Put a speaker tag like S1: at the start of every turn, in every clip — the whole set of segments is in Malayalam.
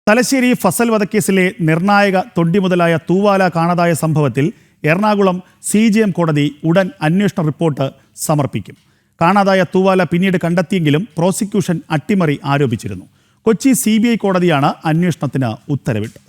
S1: തലശ്ശേരി ഫസൽ വധക്കേസിലെ നിർണായക തൊണ്ടി മുതലായ തൂവാല കാണാതായ സംഭവത്തിൽ എറണാകുളം CJM കോടതി ഉടൻ അന്വേഷണ റിപ്പോർട്ട് സമർപ്പിക്കും. കാണാതായ തൂവാല പിന്നീട് കണ്ടെത്തിയെങ്കിലും പ്രോസിക്യൂഷൻ അട്ടിമറി ആരോപിച്ചിരുന്നു. കൊച്ചി CBI കോടതിയാണ് അന്വേഷണത്തിന് ഉത്തരവിട്ടത്.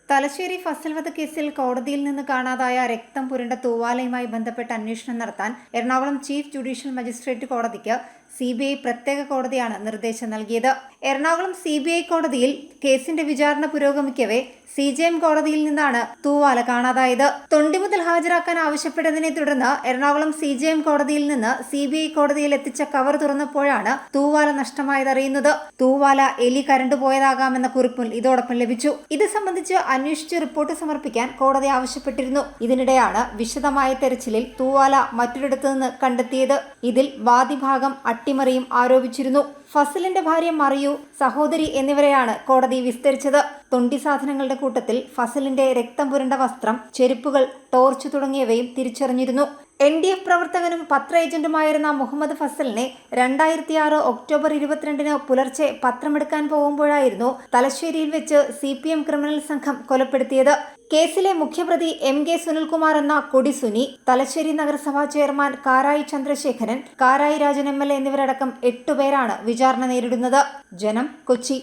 S2: തലശ്ശേരി ഫസൽ വധക്കേസിൽ കോടതിയിൽ നിന്ന് കാണാതായ രക്തം പുരണ്ട തൂവാലയുമായി ബന്ധപ്പെട്ട് അന്വേഷണം നടത്താൻ എറണാകുളം ചീഫ് ജുഡീഷ്യൽ മജിസ്ട്രേറ്റ് കോടതിക്ക് CBI പ്രത്യേക കോടതിയാണ് നിർദ്ദേശം നൽകിയത്. എറണാകുളം CBI കോടതിയിൽ കേസിന്റെ വിചാരണ പുരോഗമിക്കവേ CJM കോടതിയിൽ നിന്നാണ് തൂവാല കാണാതായത്. തൊണ്ടി മുതൽ ഹാജരാക്കാൻ ആവശ്യപ്പെട്ടതിനെ തുടർന്ന് എറണാകുളം CJM കോടതിയിൽ നിന്ന് CBI കോടതിയിൽ എത്തിച്ച കവർ തുറന്നപ്പോഴാണ് തൂവാല നഷ്ടമായതറിയുന്നത്. തൂവാല എലി കരണ്ടുപോയതാകാമെന്ന കുറിപ്പും ഇതോടൊപ്പം ലഭിച്ചു. ഇത് സംബന്ധിച്ച് അന്വേഷിച്ച് റിപ്പോർട്ട് സമർപ്പിക്കാൻ കോടതി ആവശ്യപ്പെട്ടിരുന്നു. ഇതിനിടെയാണ് വിശദമായ തെരച്ചിലിൽ തൂവാല മറ്റൊരിടത്തു നിന്ന് കണ്ടെത്തിയത്. ഇതിൽ വാദിഭാഗം അട്ടിമറിയും ആരോപിച്ചിരുന്നു. ഫസലിന്റെ ഭാര്യ മറിയു, സഹോദരി എന്നിവരെയാണ് കോടതി വിസ്തരിച്ചത്. തൊണ്ടി സാധനങ്ങളുടെ കൂട്ടത്തിൽ ഫസലിന്റെ രക്തം പുരണ്ട വസ്ത്രം, ചെരുപ്പുകൾ, ടോർച്ച് തുടങ്ങിയവയും തിരിച്ചറിഞ്ഞിരുന്നു. NDF പ്രവർത്തകനും പത്ര ഏജന്റുമായിരുന്ന മുഹമ്മദ് ഫസലിനെ 2006 ഒക്ടോബർ 22 പുലർച്ചെ പത്രമെടുക്കാൻ പോകുമ്പോഴായിരുന്നു തലശ്ശേരിയിൽ വെച്ച് CPM ക്രിമിനൽ സംഘം കൊലപ്പെടുത്തിയത്. കേസിലെ മുഖ്യപ്രതി MK സുനിൽകുമാർ എന്ന കൊടിസുനി, തലശ്ശേരി നഗരസഭാ ചെയർമാൻ കാരായി ചന്ദ്രശേഖരൻ, കാരായി രാജൻ MLA എന്നിവരടക്കം 8 പേരാണ് വിചാരണ നേരിടുന്നത്. ജനം, കൊച്ചി.